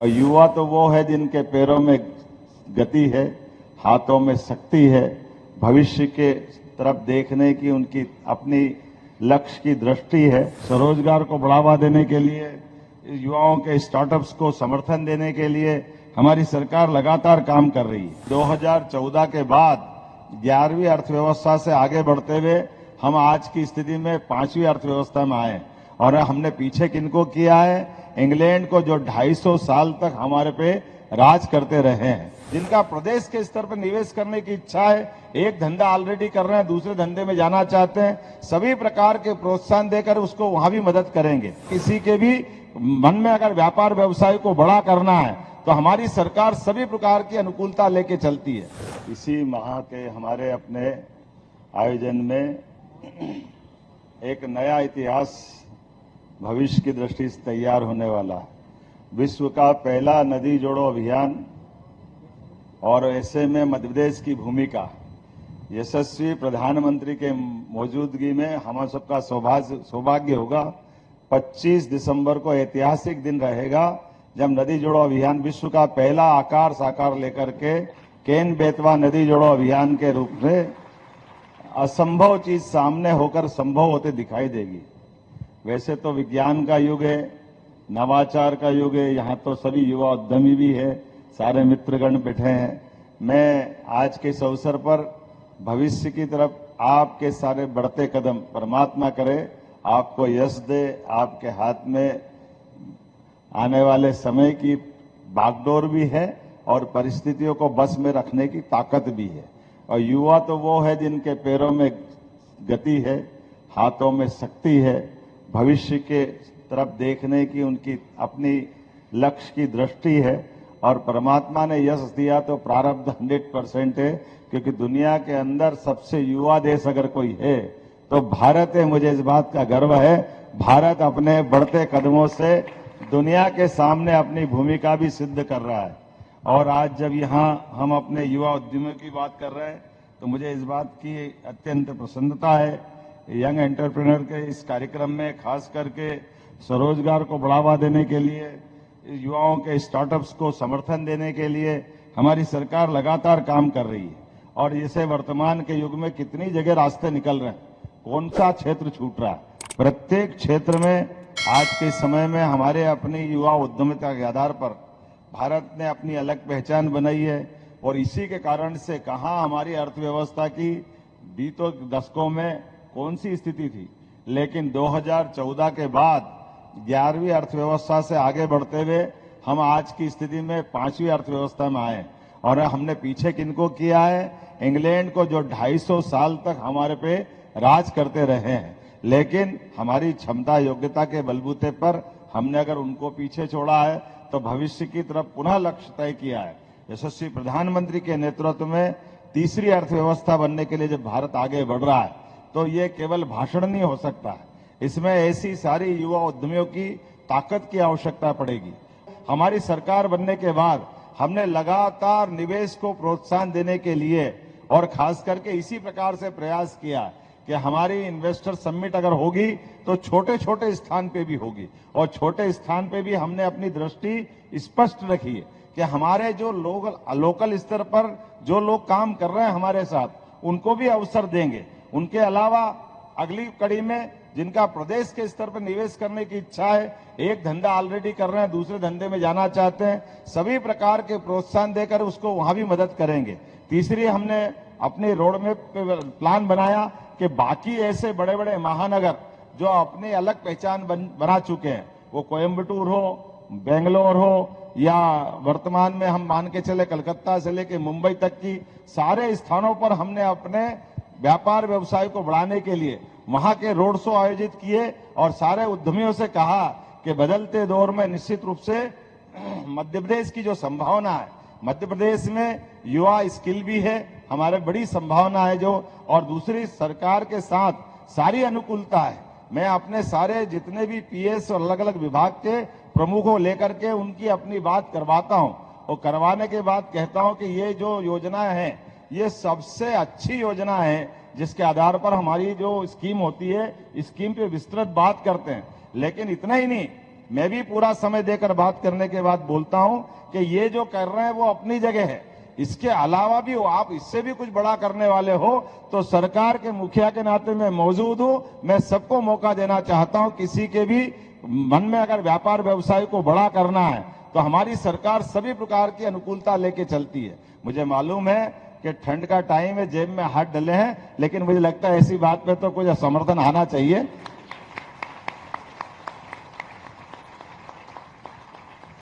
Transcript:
और युवा तो वो है जिनके पैरों में गति है, हाथों में शक्ति है, भविष्य के तरफ देखने की उनकी अपनी लक्ष्य की दृष्टि है। स्वरोजगार को बढ़ावा देने के लिए, युवाओं के स्टार्टअप्स को समर्थन देने के लिए हमारी सरकार लगातार काम कर रही है। 2014 के बाद 11वीं अर्थव्यवस्था से आगे बढ़ते हुए हम आज की स्थिति में 5वीं अर्थव्यवस्था में आए और हमने पीछे किनको किया है? इंग्लैंड को, जो 250 साल तक हमारे पे राज करते रहे हैं, जिनका प्रदेश के स्तर पर निवेश करने की इच्छा है, एक धंधा ऑलरेडी कर रहे हैं, दूसरे धंधे में जाना चाहते हैं, सभी प्रकार के प्रोत्साहन देकर उसको वहां भी मदद करेंगे। किसी के भी मन में अगर व्यापार व्यवसाय को बड़ा करना है तो हमारी सरकार सभी प्रकार की अनुकूलता लेके चलती है। इसी माह के हमारे अपने आयोजन में एक नया इतिहास भविष्य की दृष्टि से तैयार होने वाला, विश्व का पहला नदी जोड़ो अभियान और ऐसे में मध्य प्रदेश की भूमिका, यशस्वी प्रधानमंत्री के मौजूदगी में हम सबका सौभाग्य होगा। 25 दिसंबर को ऐतिहासिक दिन रहेगा जब नदी जोड़ो अभियान विश्व का पहला आकार साकार लेकर के केन बेतवा नदी जोड़ो अभियान के रूप में असंभव चीज सामने होकर संभव होते दिखाई देगी। वैसे तो विज्ञान का युग है, नवाचार का युग है, यहाँ तो सभी युवा उद्यमी भी है, सारे मित्रगण बैठे हैं। मैं आज के इस अवसर पर भविष्य की तरफ आपके सारे बढ़ते कदम परमात्मा करे, आपको यश दे। आपके हाथ में आने वाले समय की बागडोर भी है और परिस्थितियों को बस में रखने की ताकत भी है। और युवा तो वो है जिनके पैरों में गति है, हाथों में शक्ति है, भविष्य के तरफ देखने की उनकी अपनी लक्ष्य की दृष्टि है। और परमात्मा ने यश दिया तो प्रारब्ध 100% है, क्योंकि दुनिया के अंदर सबसे युवा देश अगर कोई है तो भारत है। मुझे इस बात का गर्व है, भारत अपने बढ़ते कदमों से दुनिया के सामने अपनी भूमिका भी सिद्ध कर रहा है। और आज जब यहाँ हम अपने युवा उद्यमियों की बात कर रहे हैं तो मुझे इस बात की अत्यंत प्रसन्नता है, यंग एंटरप्रेन्योर के इस कार्यक्रम में खास करके स्वरोजगार को बढ़ावा देने के लिए, युवाओं के स्टार्टअप्स को समर्थन देने के लिए हमारी सरकार लगातार काम कर रही है। और इसे वर्तमान के युग में कितनी जगह रास्ते निकल रहे हैं, कौन सा क्षेत्र छूट रहा है, प्रत्येक क्षेत्र में आज के समय में हमारे अपनी युवा उद्यमिता के आधार पर भारत ने अपनी अलग पहचान बनाई है। और इसी के कारण से कहाँ हमारी अर्थव्यवस्था की बीतों दशकों में कौन सी स्थिति थी, लेकिन 2014 के बाद 11वीं अर्थव्यवस्था से आगे बढ़ते हुए हम आज की स्थिति में 5वीं अर्थव्यवस्था में आए और हमने पीछे किनको किया है? इंग्लैंड को, जो 250 साल तक हमारे पे राज करते रहे हैं, लेकिन हमारी क्षमता योग्यता के बलबूते पर हमने अगर उनको पीछे छोड़ा है तो भविष्य की तरफ पुनः लक्ष्य तय किया है। यशस्वी प्रधानमंत्री के नेतृत्व में तीसरी अर्थव्यवस्था बनने के लिए जब भारत आगे बढ़ रहा है तो ये केवल भाषण नहीं हो सकता है, इसमें ऐसी सारी युवा उद्यमियों की ताकत की आवश्यकता पड़ेगी। हमारी सरकार बनने के बाद हमने लगातार निवेश को प्रोत्साहन देने के लिए और खास करके इसी प्रकार से प्रयास किया कि हमारी इन्वेस्टर समिट अगर होगी तो छोटे छोटे स्थान पे भी होगी। और छोटे स्थान पे भी हमने अपनी दृष्टि स्पष्ट रखी है कि हमारे जो लोकल स्तर पर जो लोग काम कर रहे हैं हमारे साथ, उनको भी अवसर देंगे। उनके अलावा अगली कड़ी में जिनका प्रदेश के स्तर पर निवेश करने की इच्छा है, एक धंधा ऑलरेडी कर रहे हैं, दूसरे धंधे में जाना चाहते हैं, सभी प्रकार के प्रोत्साहन देकर उसको वहां भी मदद करेंगे। तीसरी, हमने अपने रोड मैप प्लान बनाया कि बाकी ऐसे बड़े बड़े महानगर जो अपनी अलग पहचान बना चुके हैं, वो कोयम्बटूर हो, बेंगलोर हो, या वर्तमान में हम मान के चले कलकत्ता से लेके मुंबई तक की सारे स्थानों पर हमने अपने व्यापार व्यवसाय को बढ़ाने के लिए वहां के रोड शो आयोजित किए और सारे उद्यमियों से कहा कि बदलते दौर में निश्चित रूप से मध्य प्रदेश की जो संभावना है, मध्य प्रदेश में युवा स्किल भी है, हमारे बड़ी संभावना है जो, और दूसरी सरकार के साथ सारी अनुकूलता है। मैं अपने सारे जितने भी पीएस और अलग अलग विभाग के प्रमुखों लेकर के उनकी अपनी बात करवाता हूं और करवाने के बाद कहता हूं कि ये जो योजनाएं हैं ये सबसे अच्छी योजना है, जिसके आधार पर हमारी जो स्कीम होती है, स्कीम पे विस्तृत बात करते हैं। लेकिन इतना ही नहीं, मैं भी पूरा समय देकर बात करने के बाद बोलता हूं कि ये जो कर रहे हैं वो अपनी जगह है। इसके अलावा भी आप इससे भी कुछ बड़ा करने वाले हो तो सरकार के मुखिया के नाते मैं मौजूद हूं। मैं सबको मौका देना चाहता हूं। किसी के भी मन में अगर व्यापार व्यवसाय को बड़ा करना है तो हमारी सरकार सभी प्रकार की अनुकूलता लेके चलती है। मुझे मालूम है कि ठंड का टाइम है, जेब में हाथ डले हैं, लेकिन मुझे लगता है ऐसी बात पे तो कुछ समर्थन आना चाहिए।